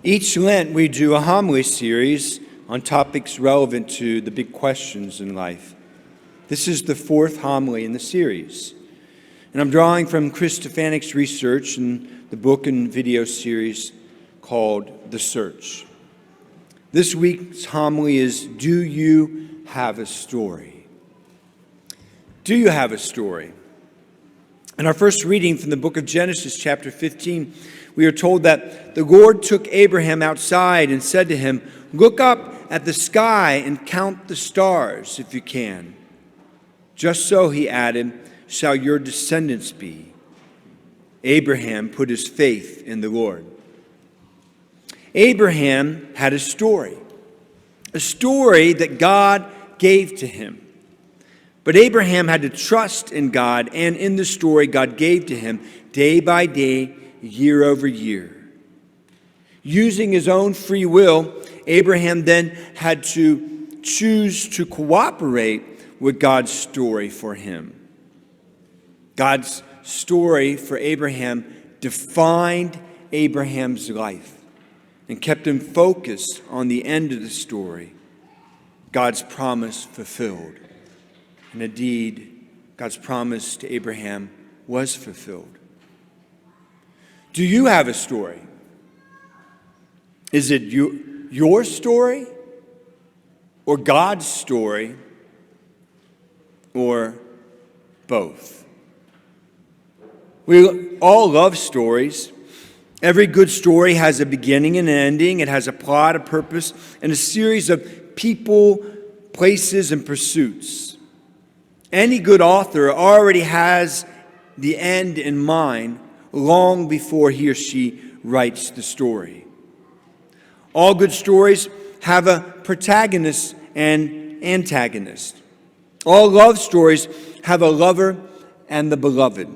Each Lent, we do a homily series on topics relevant to the big questions in life. This is the fourth homily in the series. And I'm drawing from Chris Stefanik's research in the book and video series called The Search. This week's homily is, Do You Have a Story? Do you have a story? In our first reading from the book of Genesis, chapter 15, we are told that the Lord took Abraham outside and said to him, "Look up at the sky and count the stars if you can. Just so," he added, "shall your descendants be." Abraham put his faith in the Lord. Abraham had a story that God gave to him. But Abraham had to trust in God, and in the story God gave to him day by day, year over year. Using his own free will, Abraham then had to choose to cooperate with God's story for him. God's story for Abraham defined Abraham's life and kept him focused on the end of the story, God's promise fulfilled. And indeed, God's promise to Abraham was fulfilled. Do you have a story? Is it your story, or God's story, or both? We all love stories. Every good story has a beginning and an ending. It has a plot, a purpose, and a series of people, places, and pursuits. Any good author already has the end in mind long before he or she writes the story. All good stories have a protagonist and antagonist. All love stories have a lover and the beloved.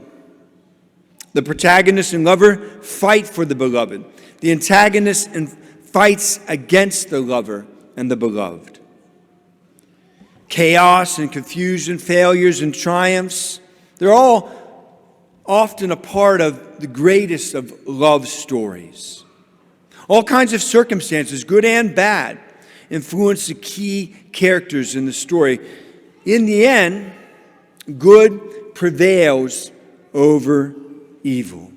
The protagonist and lover fight for the beloved. The antagonist fights against the lover and the beloved. Chaos and confusion, failures and triumphs, they're all often a part of the greatest of love stories. All kinds of circumstances, good and bad, influence the key characters in the story. In the end, good prevails over evil.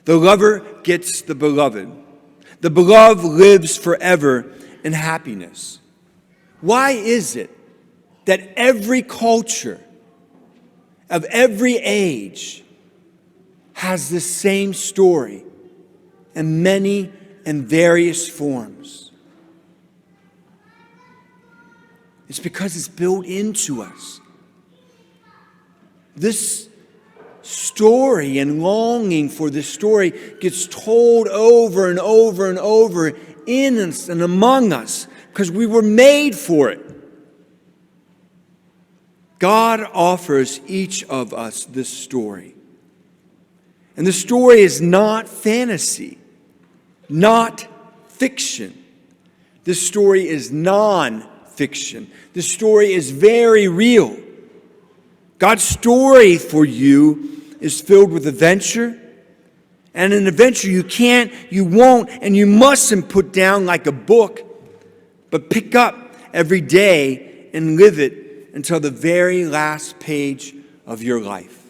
The lover gets the beloved. The beloved lives forever in happiness. Why is it that every culture of every age has the same story in many and various forms? It's because it's built into us. This story and longing for this story gets told over and over and over in us and among us because we were made for it. God offers each of us this story. And the story is not fantasy, not fiction. This story is non-fiction. This story is very real. God's story for you is filled with adventure. And an adventure you can't, you won't, and you mustn't put down like a book, but pick up every day and live it until the very last page of your life.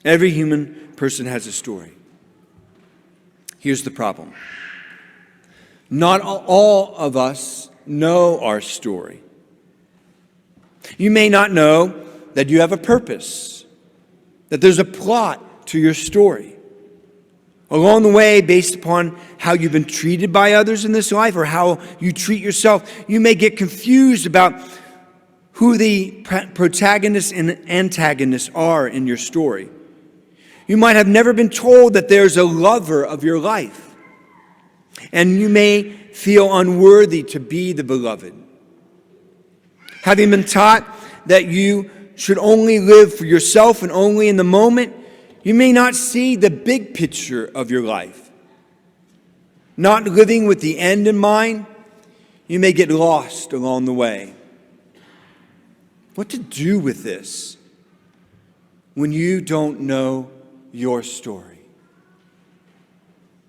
Every human person has a story. Here's the problem. Not all of us know our story. You may not know that you have a purpose, that there's a plot to your story. Along the way, based upon how you've been treated by others in this life or how you treat yourself, you may get confused about who the protagonists and antagonists are in your story. You might have never been told that there's a lover of your life, and you may feel unworthy to be the beloved. Having been taught that you should only live for yourself and only in the moment, you may not see the big picture of your life. Not living with the end in mind, you may get lost along the way. What to do with this when you don't know your story?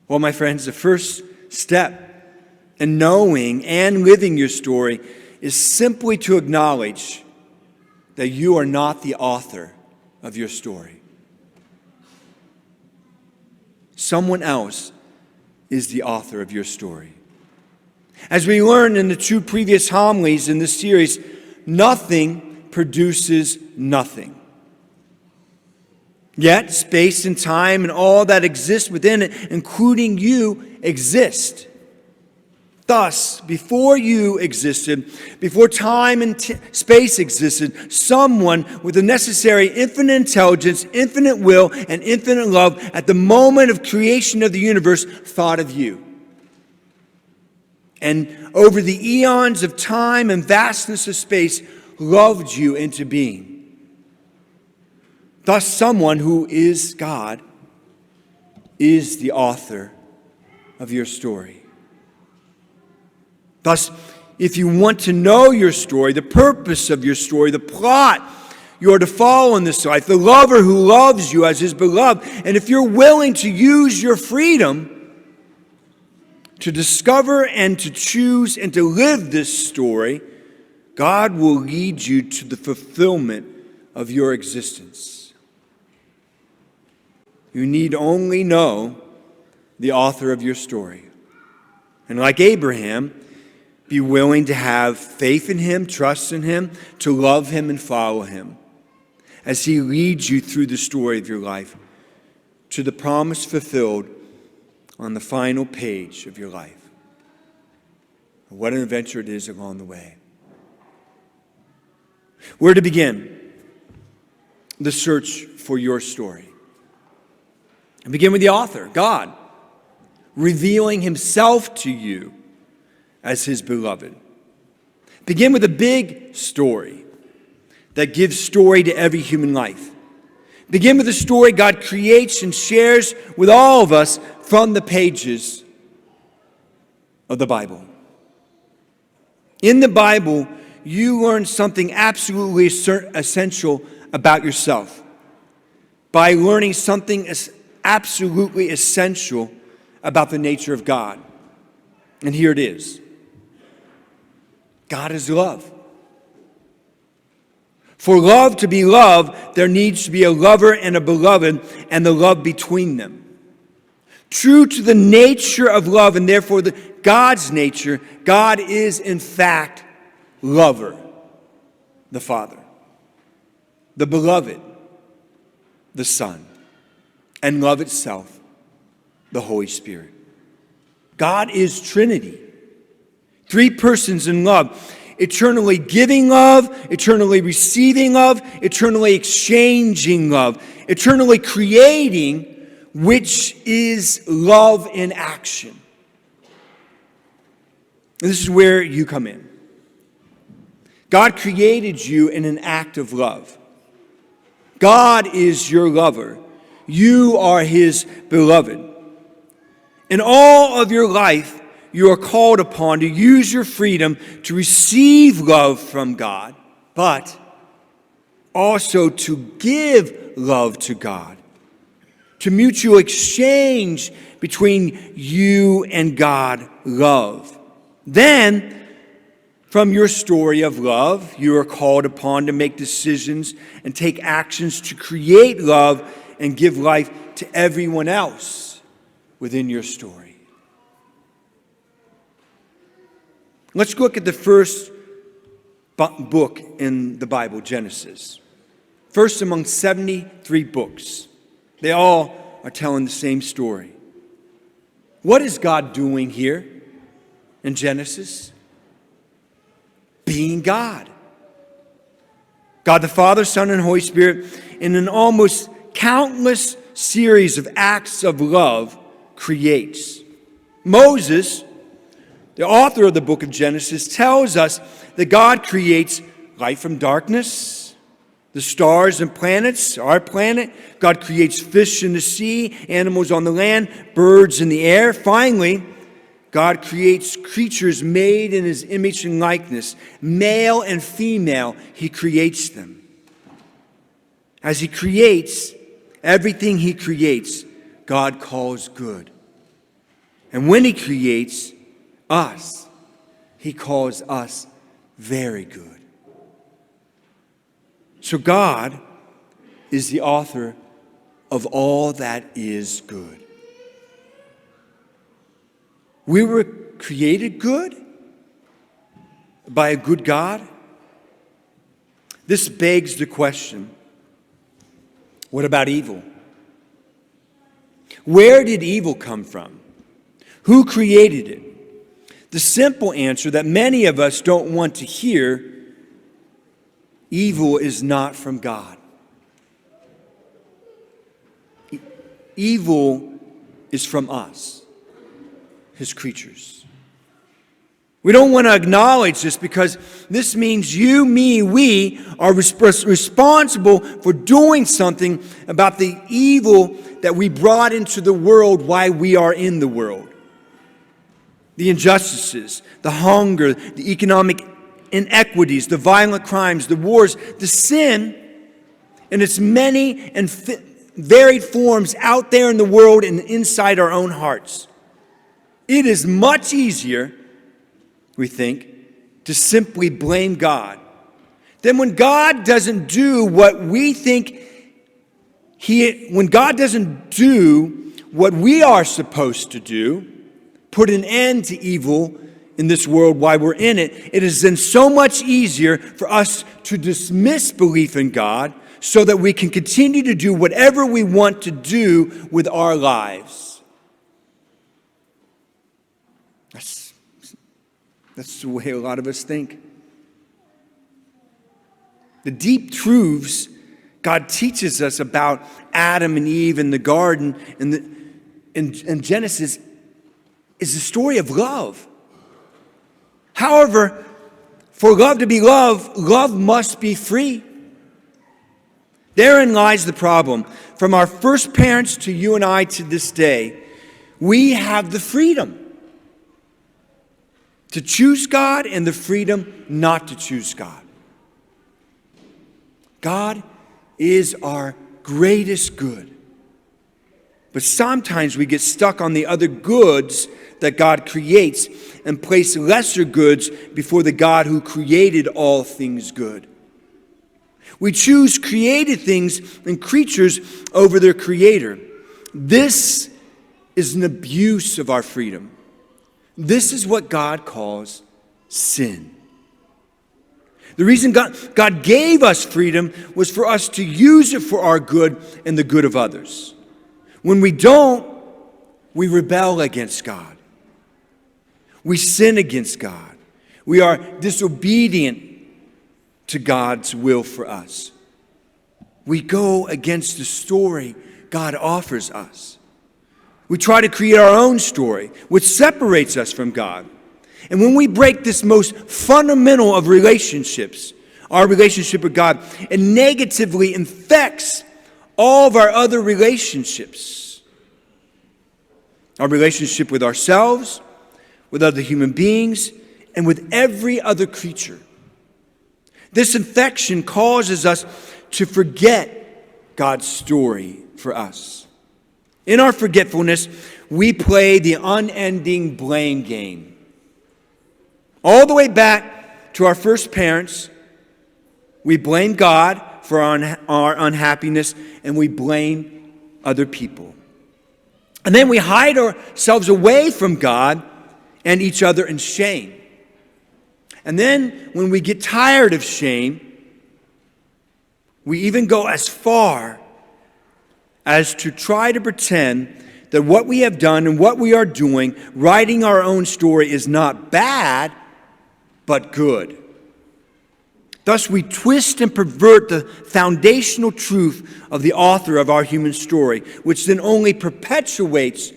Well, my friends, the first step in knowing and living your story is simply to acknowledge that you are not the author of your story. Someone else is the author of your story. As we learned in the two previous homilies in this series, nothing produces nothing. Yet, space and time and all that exists within it, including you, exist. Thus, before you existed, before time and space existed, someone with the necessary infinite intelligence, infinite will, and infinite love at the moment of creation of the universe thought of you. And over the eons of time and vastness of space, loved you into being. Thus, someone who is God is the author of your story. Thus, if you want to know your story, the purpose of your story, the plot you are to follow in this life, the lover who loves you as his beloved, and if you're willing to use your freedom to discover and to choose and to live this story, God will lead you to the fulfillment of your existence. You need only know the author of your story. And like Abraham, be willing to have faith in him, trust in him, to love him and follow him as he leads you through the story of your life to the promise fulfilled on the final page of your life. What an adventure it is along the way. Where to begin the search for your story? And begin with the author, God, revealing himself to you as his beloved. Begin with a big story that gives story to every human life. Begin with a story God creates and shares with all of us from the pages of the Bible. In the Bible, you learn something absolutely essential about yourself by learning something absolutely essential about the nature of God. And here it is. God is love. For love to be loved, there needs to be a lover and a beloved, and the love between them. True to the nature of love, and therefore God's nature, God is in fact lover, the Father, the beloved, the Son, and love itself, the Holy Spirit. God is Trinity. Three persons in love, eternally giving love, eternally receiving love, eternally exchanging love, eternally creating, which is love in action. And this is where you come in. God created you in an act of love. God is your lover. You are his beloved. In all of your life, you are called upon to use your freedom to receive love from God, but also to give love to God, to mutual exchange between you and God love. Then, from your story of love, you are called upon to make decisions and take actions to create love and give life to everyone else within your story. Let's look at the first book in the Bible, Genesis. First among 73 books. They all are telling the same story. What is God doing here in Genesis? Being God. God the Father, Son, and Holy Spirit, in an almost countless series of acts of love, creates. Moses, the author of the book of Genesis, tells us that God creates light from darkness, the stars and planets, our planet. God creates fish in the sea, animals on the land, birds in the air. Finally, God creates creatures made in his image and likeness. Male and female, he creates them. As he creates, everything he creates, God calls good. And when he creates us, he calls us very good. So God is the author of all that is good. We were created good by a good God. This begs the question, what about evil? Where did evil come from? Who created it? The simple answer that many of us don't want to hear, evil is not from God. Evil is from us, his creatures. We don't want to acknowledge this because this means you, me, we are responsible for doing something about the evil that we brought into the world while we are in the world. The injustices, the hunger, the economic inequities, the violent crimes, the wars, the sin in its many and varied forms out there in the world and inside our own hearts. It is much easier, we think, to simply blame God. Then when God doesn't do what we think when God doesn't do what we are supposed to do, put an end to evil in this world while we're in it, it is then so much easier for us to dismiss belief in God so that we can continue to do whatever we want to do with our lives. That's the way a lot of us think. The deep truths God teaches us about Adam and Eve in the garden in Genesis is the story of love. However, for love to be love must be free. Therein lies the problem. From our first parents to you and I to this day, we have the freedom to choose God and the freedom not to choose God. God is our greatest good. But sometimes we get stuck on the other goods that God creates and place lesser goods before the God who created all things good. We choose created things and creatures over their creator. This is an abuse of our freedom. This is what God calls sin. The reason God gave us freedom was for us to use it for our good and the good of others. When we don't, we rebel against God. We sin against God. We are disobedient to God's will for us. We go against the story God offers us. We try to create our own story, which separates us from God. And when we break this most fundamental of relationships, our relationship with God, it negatively infects all of our other relationships. Our relationship with ourselves, with other human beings, and with every other creature. This infection causes us to forget God's story for us. In our forgetfulness, we play the unending blame game. All the way back to our first parents, we blame God for our unhappiness, and we blame other people. And then we hide ourselves away from God and each other in shame. And then when we get tired of shame, we even go as far as to try to pretend that what we have done and what we are doing, writing our own story, is not bad, but good. Thus, we twist and pervert the foundational truth of the author of our human story, which then only perpetuates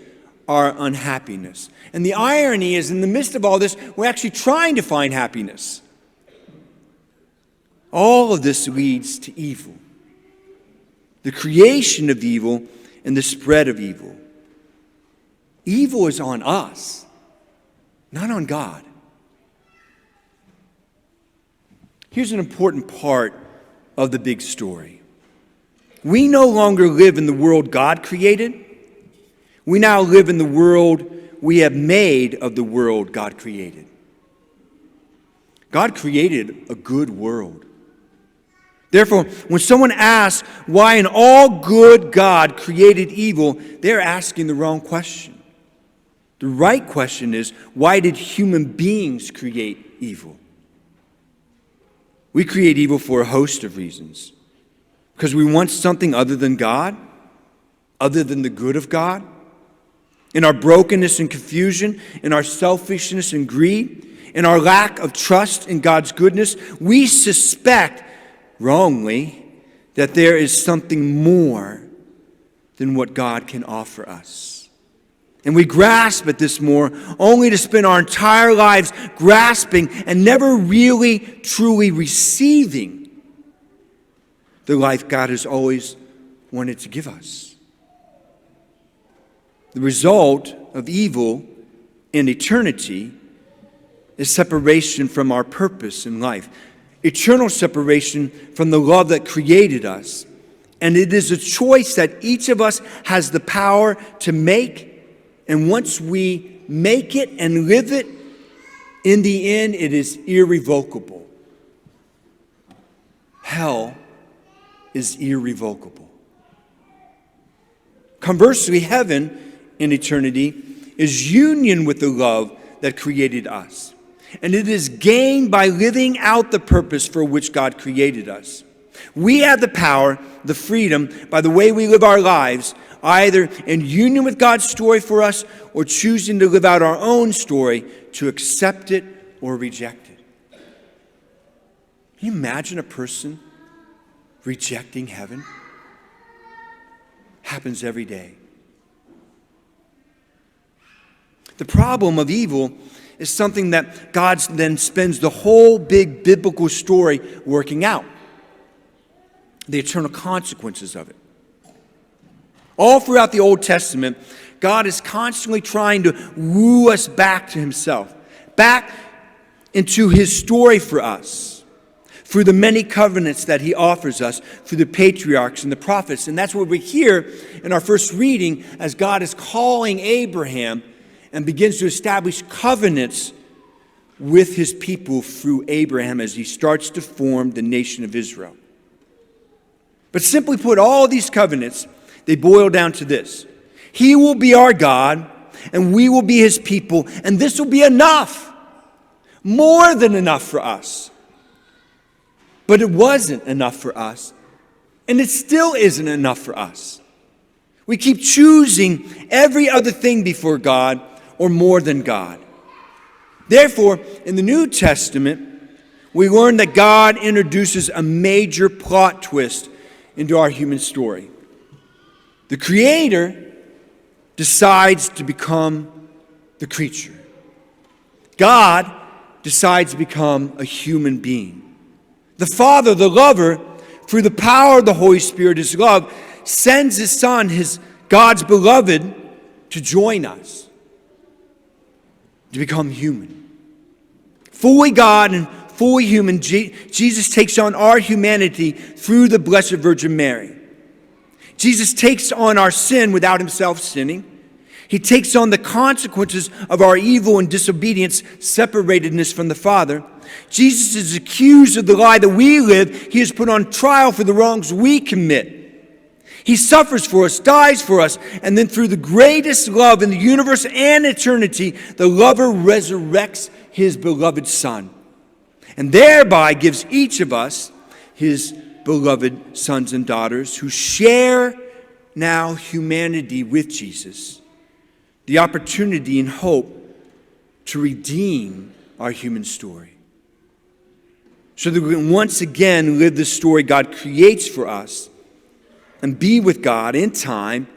our unhappiness. And the irony is, in the midst of all this, we're actually trying to find happiness. All of this leads to evil. The creation of evil and the spread of evil. Evil is on us, not on God. Here's an important part of the big story. We no longer live in the world God created. We now live in the world we have made of the world God created. God created a good world. Therefore, when someone asks why an all-good God created evil, they're asking the wrong question. The right question is, why did human beings create evil? We create evil for a host of reasons. Because we want something other than God, other than the good of God. In our brokenness and confusion, in our selfishness and greed, in our lack of trust in God's goodness, we suspect wrongly that there is something more than what God can offer us. And we grasp at this more only to spend our entire lives grasping and never really, truly receiving the life God has always wanted to give us. The result of evil in eternity is separation from our purpose in life. Eternal separation from the love that created us. And it is a choice that each of us has the power to make. And once we make it and live it, in the end, it is irrevocable. Hell is irrevocable. Conversely, heaven in eternity is union with the love that created us. And it is gained by living out the purpose for which God created us. We have the power, the freedom, by the way we live our lives, either in union with God's story for us or choosing to live out our own story to accept it or reject it. Can you imagine a person rejecting heaven? Happens every day. The problem of evil is something that God then spends the whole big biblical story working out. The eternal consequences of it. All throughout the Old Testament, God is constantly trying to woo us back to himself, back into his story for us, through the many covenants that he offers us, through the patriarchs and the prophets. And that's what we hear in our first reading as God is calling Abraham and begins to establish covenants with his people through Abraham as he starts to form the nation of Israel. But simply put, all these covenants, they boil down to this. He will be our God, and we will be his people, and this will be enough. More than enough for us. But it wasn't enough for us, and it still isn't enough for us. We keep choosing every other thing before God or more than God. Therefore, in the New Testament, we learn that God introduces a major plot twist into our human story. The Creator decides to become the creature. God decides to become a human being. The Father, the lover, through the power of the Holy Spirit, his love, sends his Son, God's beloved, to join us, to become human. Fully God and fully human, Jesus takes on our humanity through the Blessed Virgin Mary. Jesus takes on our sin without himself sinning. He takes on the consequences of our evil and disobedience, separatedness from the Father. Jesus is accused of the lie that we live. He is put on trial for the wrongs we commit. He suffers for us, dies for us, and then through the greatest love in the universe and eternity, the lover resurrects his beloved Son, and thereby gives each of us, his beloved sons and daughters, who share now humanity with Jesus, the opportunity and hope to redeem our human story, so that we can once again live the story God creates for us and be with God in time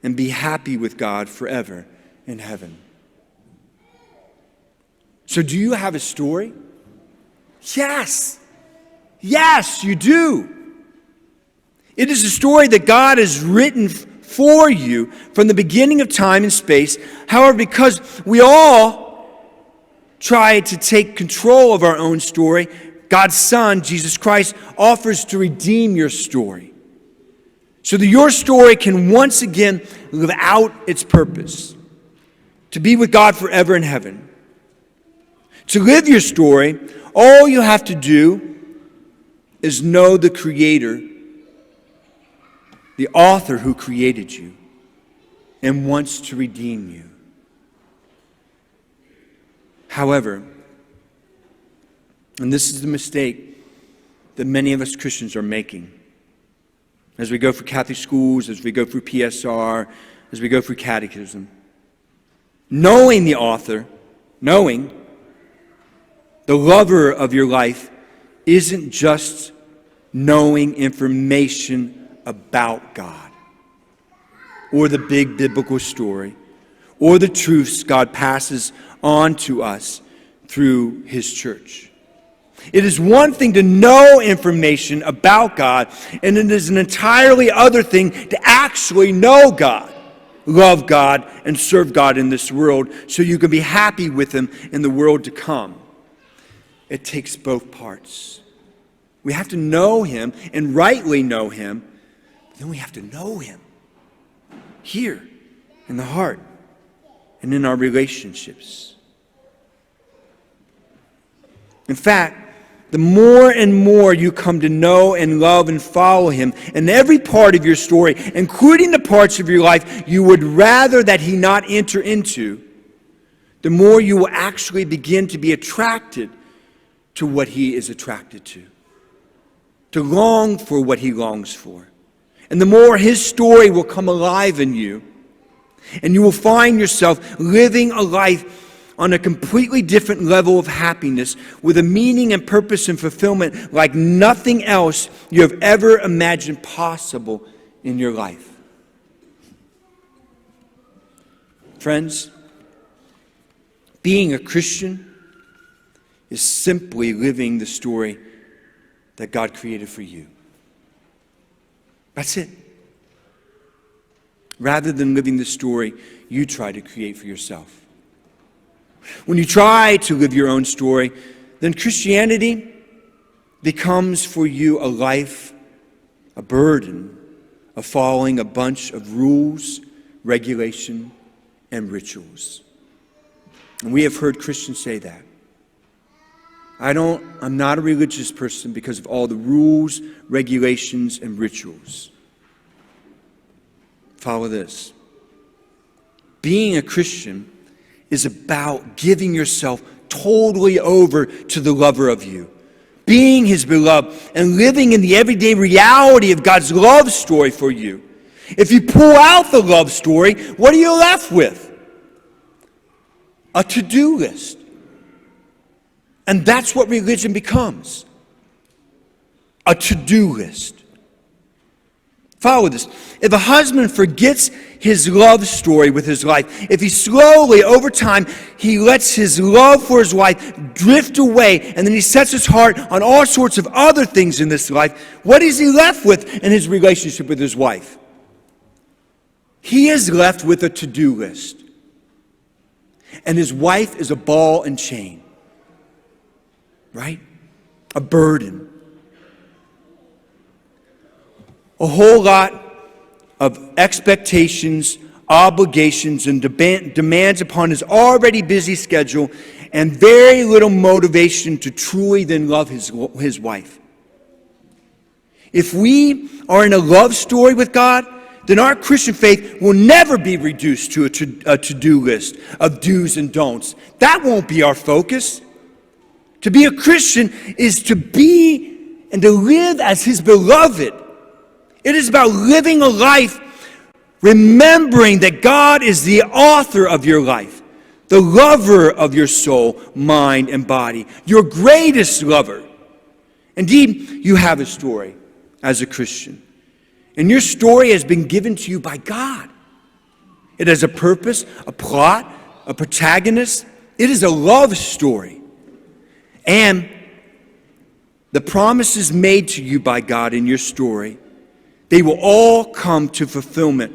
and be happy with God forever in heaven. So do you have a story? Yes. Yes, you do. It is a story that God has written for you from the beginning of time and space. However, because we all try to take control of our own story, God's Son, Jesus Christ, offers to redeem your story, so that your story can once again live out its purpose. to be with God forever in heaven. To live your story, all you have to do is know the Creator, the author who created you and wants to redeem you. However, and this is the mistake that many of us Christians are making as we go through Catholic schools, as we go through PSR, as we go through catechism. Knowing the author, knowing the lover of your life isn't just knowing information about God or the big biblical story or the truths God passes on to us through His church. It is one thing to know information about God, and it is an entirely other thing to actually know God, love God, and serve God in this world so you can be happy with Him in the world to come. It takes both parts. We have to know Him and rightly know Him, but then we have to know Him here in the heart and in our relationships. In fact, the more and more you come to know and love and follow Him in every part of your story, including the parts of your life you would rather that He not enter into, the more you will actually begin to be attracted to what He is attracted to long for what He longs for. And the more His story will come alive in you, and you will find yourself living a life on a completely different level of happiness with a meaning and purpose and fulfillment like nothing else you have ever imagined possible in your life. Friends, being a Christian is simply living the story that God created for you. That's it. Rather than living the story you try to create for yourself. When you try to live your own story, then Christianity becomes for you a life, a burden of following a bunch of rules, regulation, and rituals. And we have heard Christians say that. I'm not a religious person because of all the rules, regulations, and rituals. Follow this. Being a Christian is about giving yourself totally over to the lover of you, being His beloved, and living in the everyday reality of God's love story for you. If you pull out the love story, what are you left with? A to-do list. And that's what religion becomes. A to-do list. Follow this. If a husband forgets his love story with his life, if he slowly, over time, he lets his love for his wife drift away, and then he sets his heart on all sorts of other things in this life, what is he left with in his relationship with his wife? He is left with a to-do list. And his wife is a ball and chain. Right? A burden. A whole lot of expectations, obligations, and demands upon his already busy schedule, and very little motivation to truly then love his wife. If we are in a love story with God, then our Christian faith will never be reduced to a to-do list of do's and don'ts. That won't be our focus. To be a Christian is to be and to live as His beloved. It is about living a life remembering that God is the author of your life, the lover of your soul, mind, and body, your greatest lover. Indeed, you have a story as a Christian. And your story has been given to you by God. It has a purpose, a plot, a protagonist. It is a love story. And the promises made to you by God in your story, they will all come to fulfillment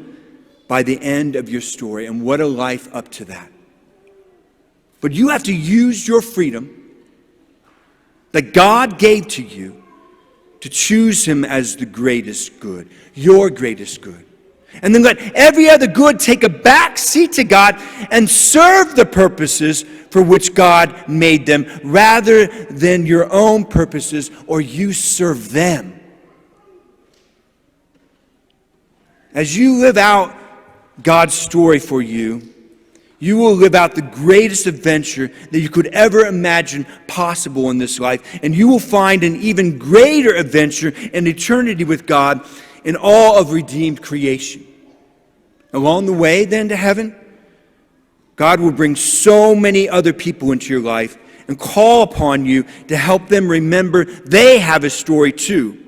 by the end of your story. And what a life up to that. But you have to use your freedom that God gave to you to choose Him as the greatest good, your greatest good. And then let every other good take a back seat to God and serve the purposes for which God made them, rather than your own purposes, or you serve them. As you live out God's story for you, you will live out the greatest adventure that you could ever imagine possible in this life. And you will find an even greater adventure in eternity with God in all of redeemed creation. Along the way, then, to heaven, God will bring so many other people into your life and call upon you to help them remember they have a story too.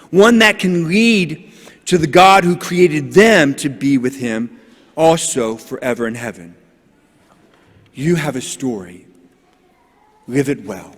One that can lead to the God who created them to be with Him also forever in heaven. You have a story. Live it well.